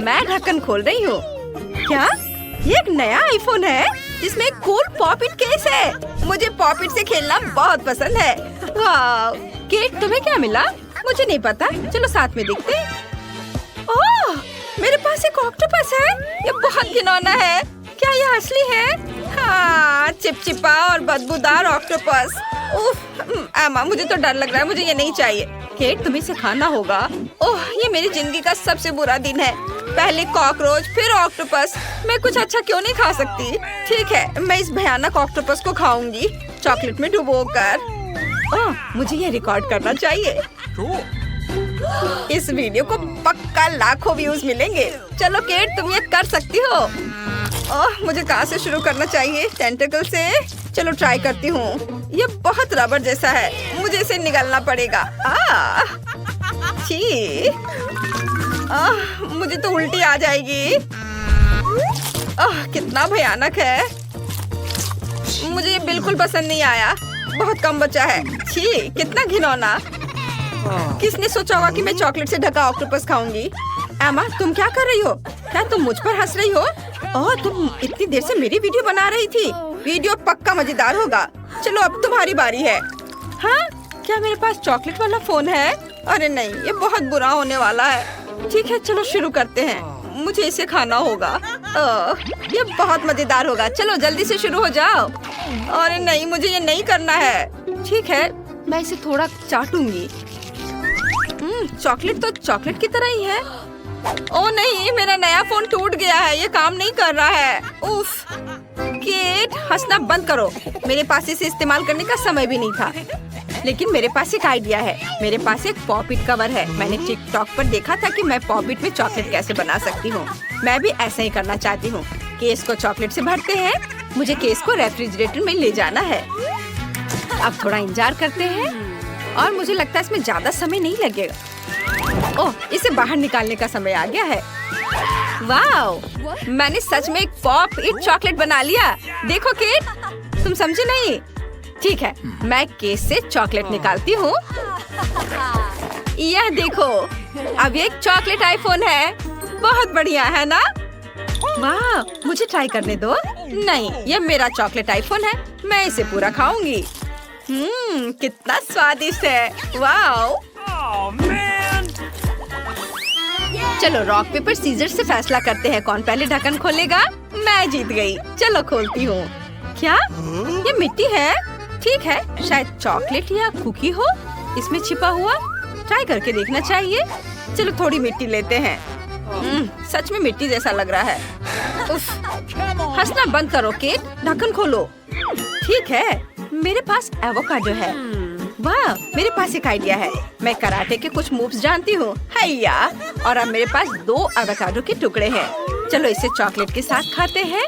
मैं ढक्कन खोल रही हूँ। क्या ये एक नया आईफोन है जिसमें एक कूल पॉपिट केस है। मुझे पॉपिट से खेलना बहुत पसंद है। वाह केट, तुम्हें क्या मिला? मुझे नहीं पता, चलो साथ में देखते हैं। ओह, मेरे पास एक ऑक्टोपस है। ये बहुत घिनौना है। क्या ये असली है? हाँ, चिपचिपा और बदबूदार ऑक्टोपस। उफ, एमा मुझे तो डर लग रहा है, मुझे ये नहीं चाहिए। केट, तुम्हें इसे खाना होगा। ओह, ये मेरी जिंदगी का सबसे बुरा दिन है। पहले कॉकरोच, फिर ऑक्टोपस। मैं कुछ अच्छा क्यों नहीं खा सकती? ठीक है, मैं इस भयानक ऑक्टोपस को खाऊंगी, चॉकलेट में डुबोकर। ओह, मुझे ये रिकॉर्ड करना चाहिए। इस वीडियो को पक्का लाखों व्यूज मिलेंगे। चलो केट, तुम ये कर सकती हो। ओह, मुझे कहाँ से शुरू करना चाहिए? टेंटिकल से? चलो ट्राई करती हूँ। ये बहुत रबर जैसा है, मुझे इसे निगलना पड़ेगा। छी, मुझे तो उल्टी आ जाएगी। कितना भयानक है। मुझे ये बिल्कुल पसंद नहीं आया। बहुत कम बचा है। छी, कितना घिनौना। किसने सोचा होगा कि मैं चॉकलेट से ढका ऑक्टोपस खाऊंगी? एमा, तुम क्या कर रही हो? क्या तुम मुझ पर हंस रही हो? ओह, तुम इतनी देर से मेरी वीडियो बना रही थी। वीडियो पक्का मजेदार होगा। चलो अब तुम्हारी बारी है। हाँ, क्या मेरे पास चॉकलेट वाला फोन है? अरे नहीं, ये बहुत बुरा होने वाला है। ठीक है, चलो शुरू करते हैं। मुझे इसे खाना होगा। ये बहुत मजेदार होगा। चलो जल्दी से शुरू हो जाओ। अरे नहीं, मुझे ये नहीं करना है। ठीक है, मैं इसे थोड़ा चाटूंगी। चॉकलेट तो चॉकलेट की तरह ही है। ओह नहीं, मेरा नया फोन टूट गया है। ये काम नहीं कर रहा है। उफ, केट, हंसना बंद करो। मेरे पास इसे इस्तेमाल करने का समय भी नहीं था। लेकिन मेरे पास एक आइडिया है। मेरे पास एक पॉपिट कवर है। मैंने टिकटॉक पर देखा था कि मैं पॉपिट में चॉकलेट कैसे बना सकती हूँ। मैं भी ऐसा ही करना चाहती हूँ। केस को चॉकलेट से भरते हैं। मुझे केस को रेफ्रिजरेटर में ले जाना है। अब थोड़ा इंतजार करते हैं और मुझे लगता है इसमें ज्यादा समय नहीं लगेगा। ओह, इसे बाहर निकालने का समय आ गया है। वाह, मैंने सच में एक पॉप इट चॉकलेट बना लिया। देखो केट, तुम समझे नहीं? ठीक है, मैं केस से चॉकलेट निकालती हूँ। यह देखो, अब एक चॉकलेट आईफोन है। बहुत बढ़िया है ना? वाह, मुझे ट्राई करने दो। नहीं, यह मेरा चॉकलेट आईफोन है। मैं इसे पूरा खाऊंगी। कितना स्वादिष्ट है। वाह। चलो रॉक पेपर सीजर से फैसला करते हैं, कौन पहले ढक्कन खोलेगा। मैं जीत गई। चलो खोलती हूँ। क्या ये मिट्टी है? ठीक है, शायद चॉकलेट या कुकी हो इसमें छिपा हुआ। ट्राई करके देखना चाहिए। चलो थोड़ी मिट्टी लेते हैं। सच में मिट्टी जैसा लग रहा है। उफ, हंसना बंद करो केट, ढक्कन खोलो। ठीक है, मेरे पास एवोकाडो है। वाह, मेरे पास एक आइडिया है। मैं कराटे के कुछ मूव्स जानती हूँ। हैया, और अब मेरे पास 2 एवोकाडो के टुकड़े हैं। चलो इसे चॉकलेट के साथ खाते हैं।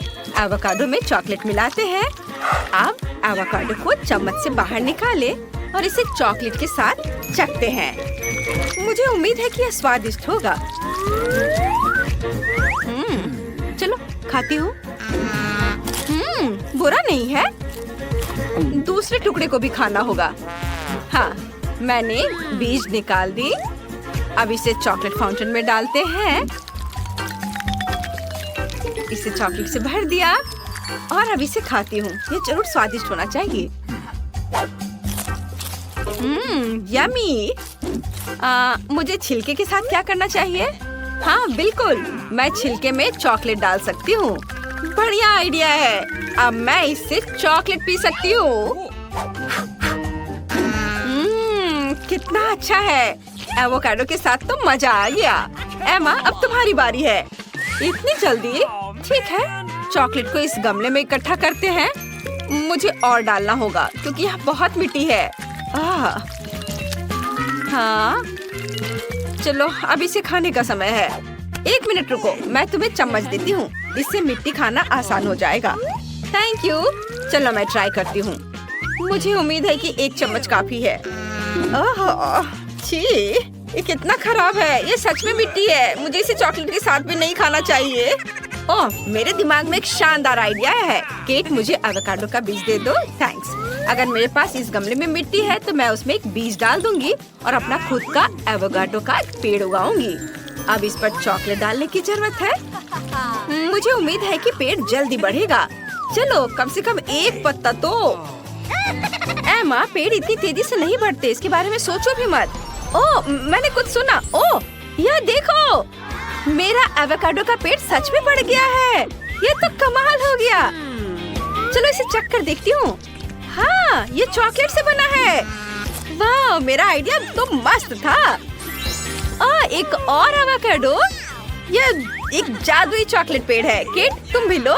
एवोकाडो में चॉकलेट मिलाते हैं। अब एवोकाडो को चम्मच से बाहर निकाले और इसे चॉकलेट के साथ चखते हैं। मुझे उम्मीद है कि यह स्वादिष्ट होगा। चलो खाती हूँ। बुरा नहीं है। दूसरे टुकड़े को भी खाना होगा। हाँ, मैंने बीज निकाल दी। अब इसे चॉकलेट फाउंटेन में डालते हैं। इसे चॉकलेट से भर दिया और अब इसे खाती हूँ। ये जरूर स्वादिष्ट होना चाहिए। यम्मी। मुझे छिलके के साथ क्या करना चाहिए? हाँ बिल्कुल, मैं छिलके में चॉकलेट डाल सकती हूँ। बढ़िया आइडिया है। अब मैं इससे चॉकलेट पी सकती हूँ। कितना अच्छा है। एवोकाडो के साथ तो मजा आ गया। एमा, अब तुम्हारी बारी है। इतनी जल्दी? ठीक है, चॉकलेट को इस गमले में इकट्ठा करते हैं। मुझे और डालना होगा क्योंकि यहाँ बहुत मिट्टी है। हाँ, चलो अब इसे खाने का समय है। 1 मिनट रुको, मैं तुम्हें चम्मच देती हूँ। इससे मिट्टी खाना आसान हो जाएगा। Thank you. चलो मैं ट्राई करती हूँ। मुझे उम्मीद है कि 1 चम्मच काफी है। ओह, छी, ये कितना खराब है। ये सच में मिट्टी है। मुझे इसे चॉकलेट के साथ भी नहीं खाना चाहिए। ओह, मेरे दिमाग में एक शानदार आइडिया है। केट, मुझे एवोकाडो का बीज दे दो। थैंक्स। अगर मेरे पास इस गमले में मिट्टी है तो मैं उसमें एक बीज डाल दूंगी और अपना खुद का एवोकाडो का पेड़ उगाऊंगी। अब इस पर चॉकलेट डालने की जरूरत है। मुझे उम्मीद है कि पेड़ जल्दी बढ़ेगा। चलो कम से कम एक पत्ता तो। एमा, पेड़ इतनी तेजी से नहीं बढ़ते, इसके बारे में सोचो भी मत। ओह, मैंने कुछ सुना। ओह, यह देखो, मेरा एवोकाडो का पेड़ सच में बढ़ गया है। ये तो कमाल हो गया। चलो इसे चख कर देखती हूँ। हाँ, ये चॉकलेट से बना है। वाह, मेरा आइडिया तो मस्त था। एक और एवोकाडो। ये एक जादुई चॉकलेट पेड़ है। केट, तुम भी लो।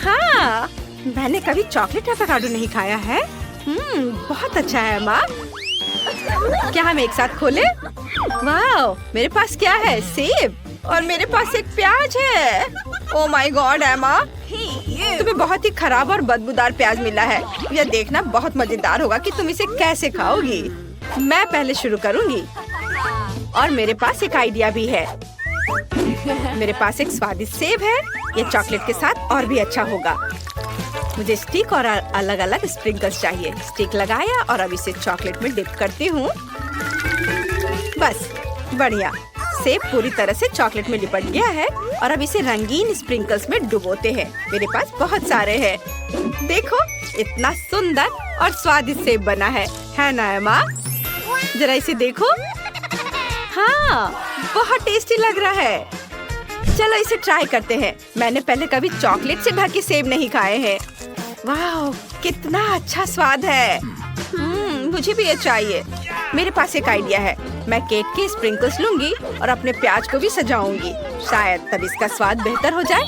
हाँ, मैंने कभी चॉकलेट एवोकाडो नहीं खाया है। बहुत अच्छा है माँ। क्या हम एक साथ खोले? वाह, मेरे पास क्या है? सेब, और मेरे पास एक प्याज है। ओह माय गॉड एमा, तुम्हें बहुत ही खराब और बदबूदार प्याज मिला है। यह देखना बहुत मजेदार होगा कि तुम इसे कैसे खाओगी। मैं पहले शुरू करूंगी। और मेरे पास एक आइडिया भी है। मेरे पास एक स्वादिष्ट सेब है। ये चॉकलेट के साथ और भी अच्छा होगा। मुझे स्टिक और अलग अलग स्प्रिंकल्स चाहिए। स्टिक लगाया और अब इसे चॉकलेट में डिप करती हूँ। बस, बढ़िया। सेब पूरी तरह से चॉकलेट में लिपट गया है और अब इसे रंगीन स्प्रिंकल्स में डुबोते हैं। मेरे पास बहुत सारे हैं। देखो, इतना सुंदर और स्वादिष्ट सेब बना है ना एमा? जरा इसे देखो। हाँ, बहुत टेस्टी लग रहा है। चलो इसे ट्राई करते हैं। मैंने पहले कभी चॉकलेट से ढके सेब नहीं खाए हैं। वाह, कितना अच्छा स्वाद है। मुझे भी ये चाहिए। मेरे पास एक आइडिया है। मैं केक के स्प्रिंकल्स लूंगी और अपने प्याज को भी सजाऊंगी। शायद तब इसका स्वाद बेहतर हो जाए।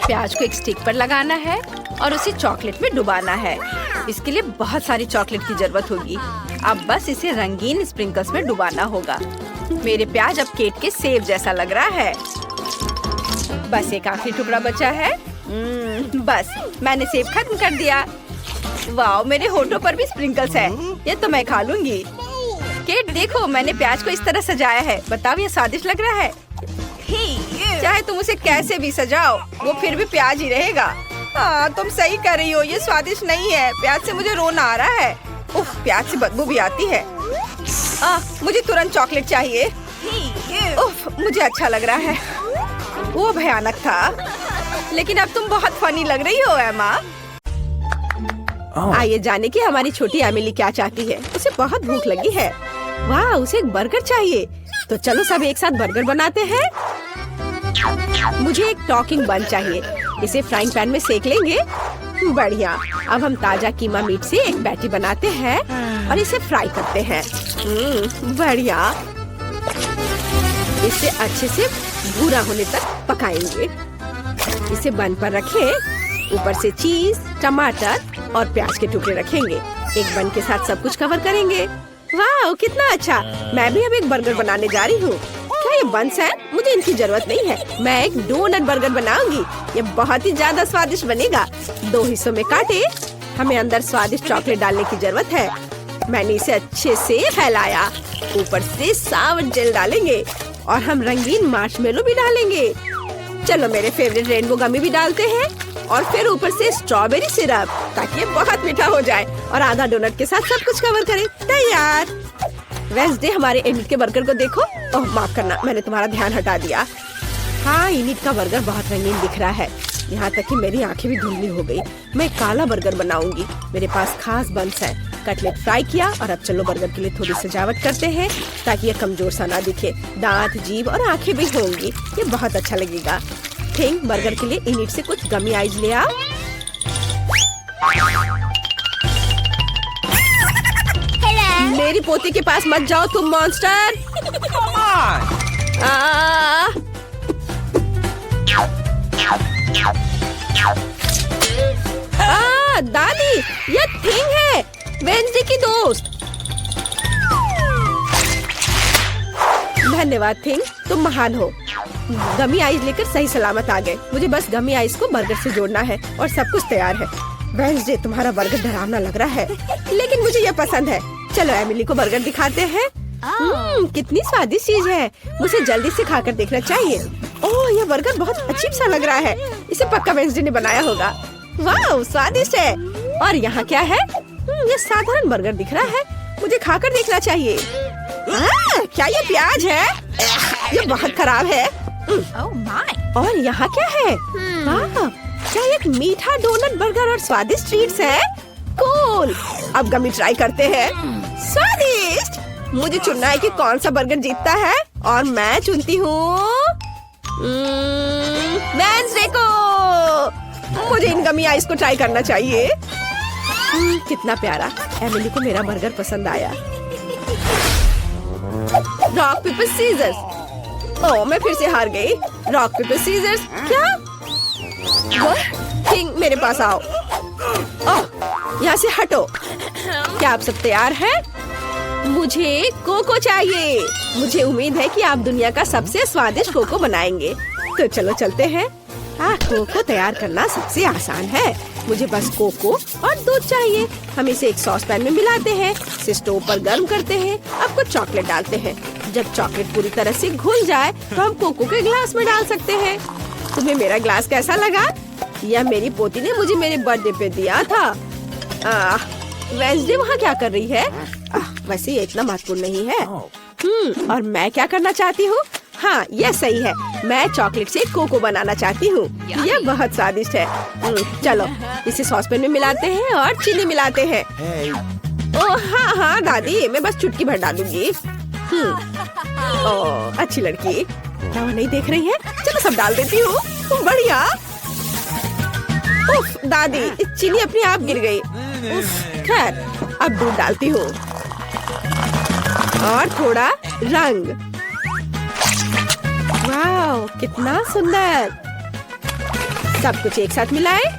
प्याज को एक स्टिक पर लगाना है और उसे चॉकलेट में डुबाना है। इसके लिए बहुत सारी चॉकलेट की जरूरत होगी। अब बस इसे रंगीन स्प्रिंकल्स में डुबाना होगा। मेरे प्याज अब केक के सेब जैसा लग रहा है। बस एक आखिरी टुकड़ा बचा है। बस, मैंने सेब खत्म कर दिया। वाह, मेरे होठों पर भी स्प्रिंकल्स है। ये तो मैं खा लूंगी। केट, देखो, मैंने प्याज को इस तरह सजाया है। बताओ, ये स्वादिष्ट लग रहा है? चाहे तुम उसे कैसे भी सजाओ, वो फिर भी प्याज ही रहेगा। हाँ, तुम सही कर रही हो। ये स्वादिष्ट नहीं है। प्याज से मुझे रोना आ रहा है। उफ, प्याज से बदबू भी आती है। मुझे तुरंत चॉकलेट चाहिए। उफ, मुझे अच्छा लग रहा है। वो भयानक था, लेकिन अब तुम बहुत फनी लग रही हो एमा। आइए जाने कि हमारी छोटी एमिली क्या चाहती है। उसे बहुत भूख लगी है। वाह, उसे एक बर्गर चाहिए। तो चलो सब एक साथ बर्गर बनाते हैं। मुझे एक टॉकिंग बन चाहिए। इसे फ्राइंग पैन में सेक लेंगे। बढ़िया। अब हम ताजा कीमा मीट से एक पैटी बनाते हैं और इसे फ्राई करते हैं। बढ़िया। इसे अच्छे से भूरा होने तक पकाएंगे। इसे बन पर रखें। ऊपर से चीज, टमाटर और प्याज के टुकड़े रखेंगे। एक बन के साथ सब कुछ कवर करेंगे। वाह, कितना अच्छा। मैं भी अब एक बर्गर बनाने जा रही हूँ। क्या ये बंस है? मुझे इनकी जरूरत नहीं है। मैं एक डोनट बर्गर बनाऊंगी। ये बहुत ही ज्यादा स्वादिष्ट बनेगा। 2 हिस्सों में काटे। हमें अंदर स्वादिष्ट चॉकलेट डालने की जरूरत है। मैंने इसे अच्छे से फैलाया। ऊपर से सावर जेल डालेंगे और हम रंगीन मार्शमेलो भी डालेंगे। चलो मेरे फेवरेट रेनबो गमी भी डालते हैं और फिर ऊपर से स्ट्रॉबेरी सिरप, ताकि ये बहुत मीठा हो जाए। और आधा डोनट के साथ सब कुछ कवर करें। तैयार। वेंसडे, हमारे इनिट के बर्गर को देखो। ओह, माफ करना, मैंने तुम्हारा ध्यान हटा दिया। हाँ, इनिट का बर्गर बहुत रंगीन दिख रहा है। यहाँ तक कि मेरी आंखें भी धुंधली हो गई। मैं काला बर्गर बनाऊंगी। मेरे पास खास बंस है। कटलेट फ्राई किया और अब चलो बर्गर के लिए थोड़ी सजावट करते हैं ताकि ये कमजोर सा ना दिखे। दांत, जीभ और आंखें भी होंगी। ये बहुत अच्छा लगेगा। थिंक, बर्गर के लिए इनिट से कुछ गमी आइज ले आओ। मेरी पोती के पास मत जाओ तुम मॉन्स्टर। दादी, ये थिंग है, वेंसडे की दोस्त। धन्यवाद थिंग, तुम महान हो। गमी आइस लेकर सही सलामत आ गए। मुझे बस गमी आइस को बर्गर से जोड़ना है और सब कुछ तैयार है। वेंसडे, तुम्हारा बर्गर डरावना लग रहा है, लेकिन मुझे यह पसंद है। चलो एमिली को बर्गर दिखाते हैं। कितनी स्वादिष्ट चीज है। मुझे जल्दी से खाकर देखना चाहिए। ओह, यह बर्गर बहुत अजीब सा लग रहा है। इसे पक्का वेंसडे ने बनाया होगा। वाह, स्वादिष्ट है। और यहाँ क्या है? ये साधारण बर्गर दिख रहा है। मुझे खाकर देखना चाहिए। क्या ये प्याज है? ये बहुत खराब है। और यहाँ क्या है? क्या एक मीठा डोनट, बर्गर और स्वादिष्ट ट्रीट्स है? कूल। अब गमी ट्राई करते हैं। स्वादिष्ट। मुझे चुनना है कि कौन सा बर्गर जीतता है और मैं चुनती हूँ वेडनेसडे को। मुझे इन गमी आइस को ट्राई करना चाहिए। कितना प्यारा। एमिली को मेरा बर्गर पसंद आया। Rock paper seizures. ओह, मैं फिर से हार गई। Rock paper scissors. क्या? किंग, मेरे पास आओ। ओह, यहाँ से हटो। क्या आप सब तैयार हैं? मुझे कोको चाहिए। मुझे उम्मीद है कि आप दुनिया का सबसे स्वादिष्ट कोको बनाएंगे। तो चलो चलते हैं। कोको तैयार करना सबसे आसान है। मुझे बस कोको और दूध चाहिए। हम इसे एक सॉस पैन में मिलाते हैं, इसे स्टोव पर गर्म करते हैं। अब कुछ चॉकलेट डालते हैं। जब चॉकलेट पूरी तरह से घुल जाए तो हम कोको के ग्लास में डाल सकते हैं। तुम्हें मेरा ग्लास कैसा लगा? यह मेरी पोती ने मुझे मेरे बर्थडे पे दिया था। वेडनेसडे वहाँ क्या कर रही है? वैसे ये इतना महत्वपूर्ण नहीं है। और मैं क्या करना चाहती हूँ? हाँ, यह सही है। मैं चॉकलेट से कोको बनाना चाहती हूँ। यह बहुत स्वादिष्ट है। चलो इसे सॉस पैन में मिलाते हैं और चीनी मिलाते हैं। ओह हाँ दादी, मैं बस चुटकी भर डालूंगी। ओह, अच्छी लड़की। क्या वो नहीं देख रही है? चलो सब डाल देती हूँ। बढ़िया। उफ, दादी, चीनी अपने आप गिर गई। खैर, अब दूध डालती हूँ और थोड़ा रंग। वाह, कितना सुंदर। सब कुछ एक साथ मिलाएं।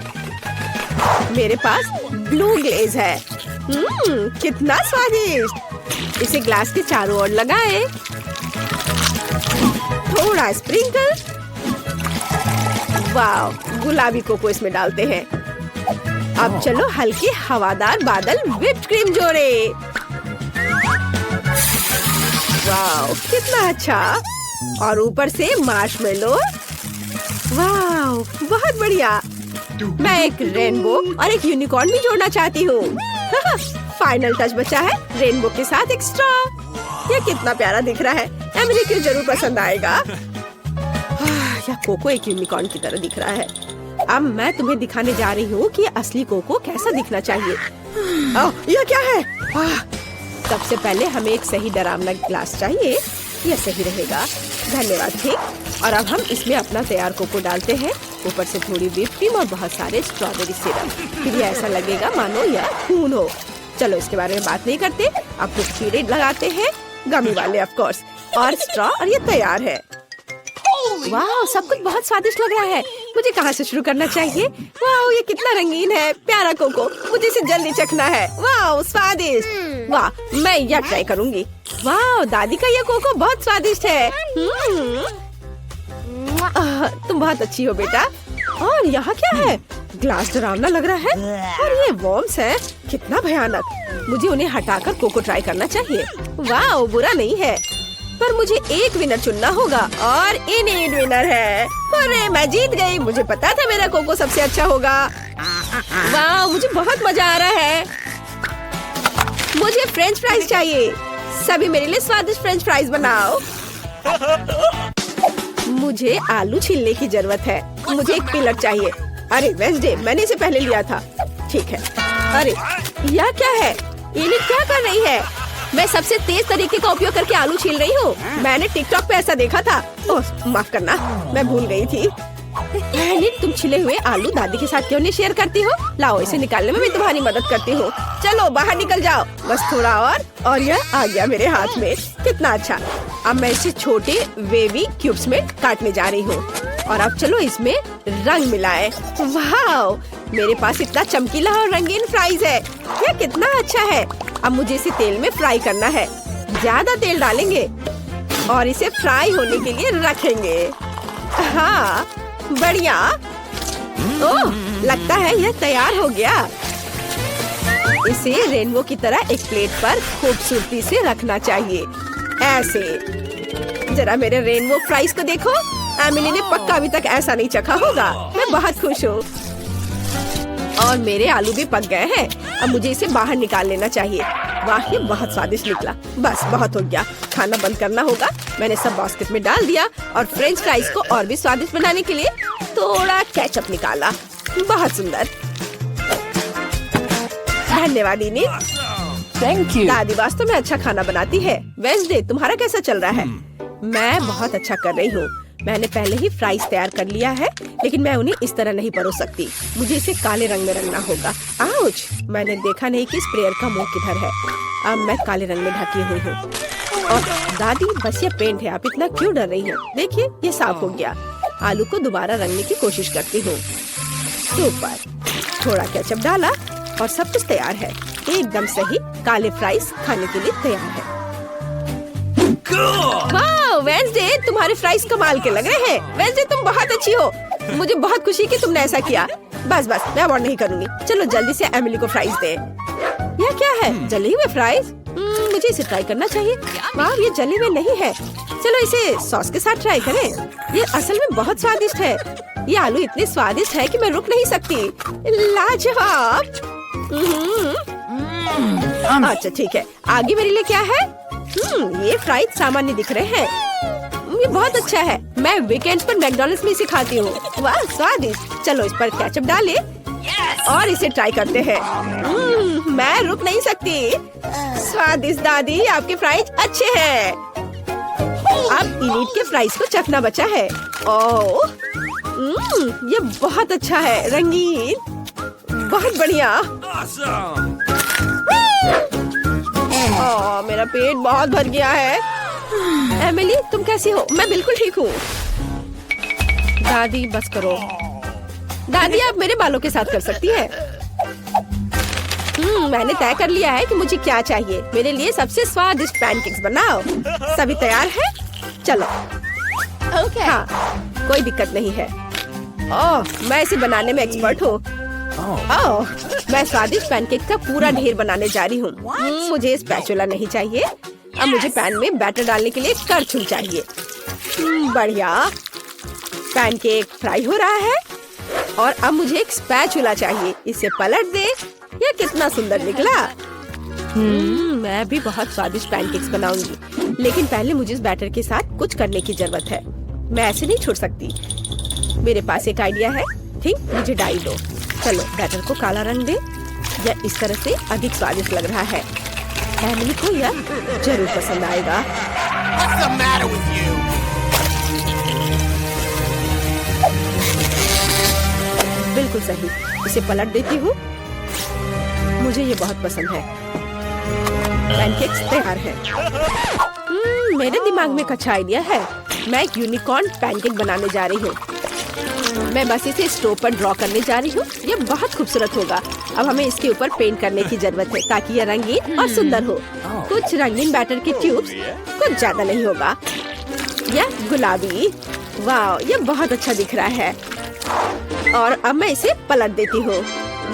मेरे पास ब्लू ग्लेज है। कितना स्वादिष्ट। इसे ग्लास के चारों ओर लगाएं। थोड़ा स्प्रिंकल। वाह, गुलाबी कोको इसमें डालते हैं। अब चलो हल्के हवादार बादल व्हिप्ड क्रीम जोड़े। वाह, कितना अच्छा। और ऊपर से मार्शमेलो। वाह, बहुत बढ़िया। मैं एक रेनबो और एक यूनिकॉर्न भी जोड़ना चाहती हूँ। फाइनल टच बचा है, रेनबो के साथ एक स्ट्रॉ। ये कितना प्यारा दिख रहा है। एमिली को जरूर पसंद आएगा। यह कोको एक यूनिकॉर्न की तरह दिख रहा है। अब मैं तुम्हें दिखाने जा रही हूँ कि असली कोको कैसा दिखना चाहिए। यह क्या है? सबसे पहले हमें एक सही डरावना ग्लास चाहिए। यह सही रहेगा। धन्यवाद। ठीक। और अब हम इसमें अपना तैयार कोको डालते हैं। ऊपर से थोड़ी व्हिप क्रीम और बहुत सारे स्ट्रॉबेरी सिरप। फिर यह ऐसा लगेगा मानो यह खून हो। चलो इसके बारे में बात नहीं करते। अब कुछ कीड़े लगाते हैं, गमी वाले ऑफ कोर्स, और स्ट्रॉ, और ये तैयार है। वाह, सब कुछ बहुत स्वादिष्ट लग रहा है। मुझे कहाँ से शुरू करना चाहिए? वाह, ये कितना रंगीन है। प्यारा कोको, मुझे इसे जल्दी चखना है। वाह, स्वादिष्ट। वाह, मैं यह ट्राई करूंगी। वाह, दादी का यह कोको बहुत स्वादिष्ट है। तुम बहुत अच्छी हो बेटा। और यहाँ क्या है? ग्लास डरावना लग रहा है। और ये वॉर्म्स है। कितना भयानक। मुझे उन्हें हटाकर कोको ट्राई करना चाहिए। वाह, बुरा नहीं है, पर मुझे एक विनर चुनना होगा और इनएड विनर है। अरे, मैं जीत गई। मुझे पता था मेरा कोको सबसे अच्छा होगा। वाह, मुझे बहुत मजा आ रहा है। मुझे फ्रेंच फ्राइज चाहिए। सभी मेरे लिए स्वादिष्ट फ्रेंच फ्राइज बनाओ। मुझे आलू छीलने की जरूरत है। मुझे एक पिलर चाहिए। अरे वेडनेसडे, मैंने इसे पहले लिया था। ठीक है। अरे, यह क्या है? इन्हें क्या कर रही है? मैं सबसे तेज तरीके का उपयोग करके आलू छील रही हूँ। मैंने टिकटॉक पे ऐसा देखा था। ओह, माफ करना, मैं भूल गई थी। तुम छिले हुए आलू दादी के साथ क्यों नहीं शेयर करती हो? लाओ, इसे निकालने में मैं तुम्हारी मदद करती हूँ। चलो बाहर निकल जाओ। बस थोड़ा और यह आ गया मेरे हाथ में। कितना अच्छा। अब मैं इसे छोटे वेवी क्यूब्स में काटने जा रही हूँ। और अब चलो इसमें रंग मिलाएं। वाह, मेरे पास इतना चमकीला और रंगीन फ्राइज है। यह कितना अच्छा है। अब मुझे इसे तेल में फ्राई करना है। ज्यादा तेल डालेंगे और इसे फ्राई होने के लिए रखेंगे। हाँ, बढ़िया। ओह, लगता है यह तैयार हो गया। इसे रेनबो की तरह एक प्लेट पर खूबसूरती से रखना चाहिए। ऐसे। जरा मेरे रेनबो फ्राइज को देखो। एमिली ने पक्का अभी तक ऐसा नहीं चखा होगा। मैं बहुत खुश हूँ। और मेरे आलू भी पक गए हैं। अब मुझे इसे बाहर निकाल लेना चाहिए। वाह, ये बहुत स्वादिष्ट निकला। बस बहुत हो गया, खाना बंद करना होगा। मैंने सब बास्केट में डाल दिया और फ्रेंच फ्राइज को और भी स्वादिष्ट बनाने के लिए थोड़ा केचप निकाला। बहुत सुंदर, धन्यवाद इनिट। Thank you. दादी वास्तव में अच्छा खाना बनाती है। वेंसडे, तुम्हारा कैसा चल रहा है? मैं बहुत अच्छा कर रही हूँ। मैंने पहले ही फ्राइज तैयार कर लिया है, लेकिन मैं उन्हें इस तरह नहीं परोस सकती। मुझे इसे काले रंग में रंगना होगा। आउच! मैंने देखा नहीं कि स्प्रेयर का मुंह किधर है। अब मैं काले रंग में ढकी हुई हूँ। और दादी, बस ये पेंट है, आप इतना क्यों डर रही हैं? देखिए, ये साफ हो गया। आलू को दोबारा रंगने की कोशिश करती हूँ। सुपर! थोड़ा केचप डाला और सब कुछ तैयार है। एकदम सही, काले फ्राइज खाने के लिए तैयार है। वाह वेंसडे, तुम्हारे फ्राइज कमाल के लग रहे हैं। वेंसडे, तुम बहुत अच्छी हो। मुझे बहुत खुशी कि तुमने ऐसा किया। बस बस, मैं अवॉर्ड नहीं करूँगी। चलो जल्दी से एमिली को फ्राइज दे। यह क्या है? जले हुए फ्राइज? मुझे इसे ट्राई करना चाहिए। वाह, ये जले हुए नहीं है। चलो इसे सॉस के साथ ट्राई करें। ये असल में बहुत स्वादिष्ट है। ये आलू इतने स्वादिष्ट है कि मैं रुक नहीं सकती। लाजवाब। अच्छा ठीक है, आगे मेरे लिए क्या है? ये फ्राइज सामान्य दिख रहे हैं। ये बहुत अच्छा है। मैं वीकेंड्स पर मैकडॉनल्ड्स में इसे खाती हूँ। वाह स्वादिष्ट। चलो इस पर केचप डालें और इसे ट्राई करते हैं। मैं रुक नहीं सकती। स्वादिष्ट दादी, आपके फ्राइज अच्छे हैं। अब इनिट के फ्राइज को चखना बचा है। ओह, ये बहुत अच्छा है, रंगीन, बहुत बढ़िया। मेरा पेट बहुत भर गया है। एमिली, तुम कैसी हो? मैं बिल्कुल ठीक हूँ। दादी बस करो। दादी, आप मेरे बालों के साथ कर सकती है। मैंने तय कर लिया है कि मुझे क्या चाहिए। मेरे लिए सबसे स्वादिष्ट पैनकेक्स बनाओ। सभी तैयार है? चलो। हाँ, कोई दिक्कत नहीं है। ओह, मैं इसे बनाने में एक्सपर्ट हूँ। ओह, मैं स्वादिष्ट पैनकेक का पूरा ढेर बनाने जा रही हूँ। मुझे स्पैचुला नहीं चाहिए। अब मुझे पैन में बैटर डालने के लिए करछुल चाहिए। बढ़िया, पैनकेक फ्राई हो रहा है और अब मुझे एक स्पैचुला चाहिए। इसे पलट दे। ये कितना सुंदर निकला। मैं भी बहुत स्वादिष्ट पैनकेक्स बनाऊंगी, लेकिन पहले मुझे इस बैटर के साथ कुछ करने की जरूरत है। मैं ऐसे नहीं छोड़ सकती। मेरे पास एक आइडिया है। ठीक, मुझे डाई दो। चलो बैटर को काला रंग दे। यह इस तरह से अधिक स्वादिष्ट लग रहा है। एमिली को यह जरूर पसंद आएगा। What's the matter with you? बिल्कुल सही। इसे पलट देती हूँ। मुझे ये बहुत पसंद है। पैनकेक्स तैयार है। मेरे दिमाग में एक अच्छा आइडिया है। मैं एक यूनिकॉर्न पैनकेक बनाने जा रही हूँ। मैं बस इसे स्टोव पर ड्रॉ करने जा रही हूँ। ये बहुत खूबसूरत होगा। अब हमें इसके ऊपर पेंट करने की जरूरत है ताकि यह रंगीन और सुंदर हो। कुछ रंगीन बैटर के ट्यूब्स, कुछ ज्यादा नहीं होगा। यह गुलाबी, वाह, ये बहुत अच्छा दिख रहा है। और अब मैं इसे पलट देती हूँ।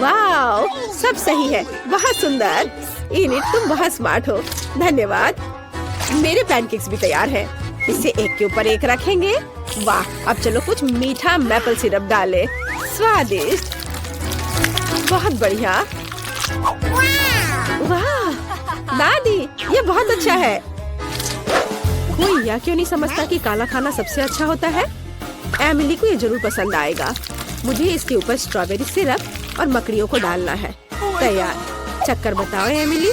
वाह, सब सही है, बहुत सुंदर। इनिट, तुम बहुत स्मार्ट हो। धन्यवाद। मेरे पैनकेक्स भी तैयार हैं। इसे एक के ऊपर एक रखेंगे। वाह, अब चलो कुछ मीठा मैपल सिरप डालें। स्वादिष्ट, बहुत बढ़िया। वाह दादी, ये बहुत अच्छा है। कोई यह क्यों नहीं समझता कि काला खाना सबसे अच्छा होता है? एमिली को ये जरूर पसंद आएगा। मुझे इसके ऊपर स्ट्रॉबेरी सिरप और मकड़ियों को डालना है। तैयार। चक्कर बताओ एमिली।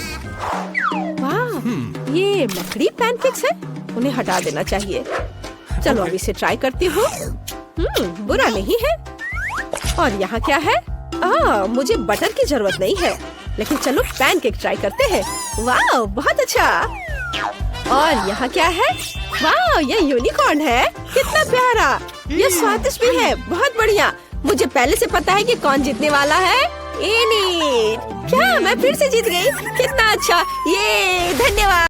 वाह, ये मकड़ी पैनकेक्स है। उन्हें हटा देना चाहिए। चलो अब इसे ट्राई करती हूँ। बुरा नहीं है। और यहाँ क्या है? मुझे बटर की जरूरत नहीं है, लेकिन चलो पैनकेक ट्राई करते हैं। वाह, बहुत अच्छा। और यहाँ क्या है? वाह, ये यूनिकॉर्न है। कितना प्यारा। ये स्वादिष्ट भी है। बहुत बढ़िया। मुझे पहले से पता है कि कौन जीतने वाला है। इनिट। क्या मैं फिर से जीत गई? कितना अच्छा। ये धन्यवाद।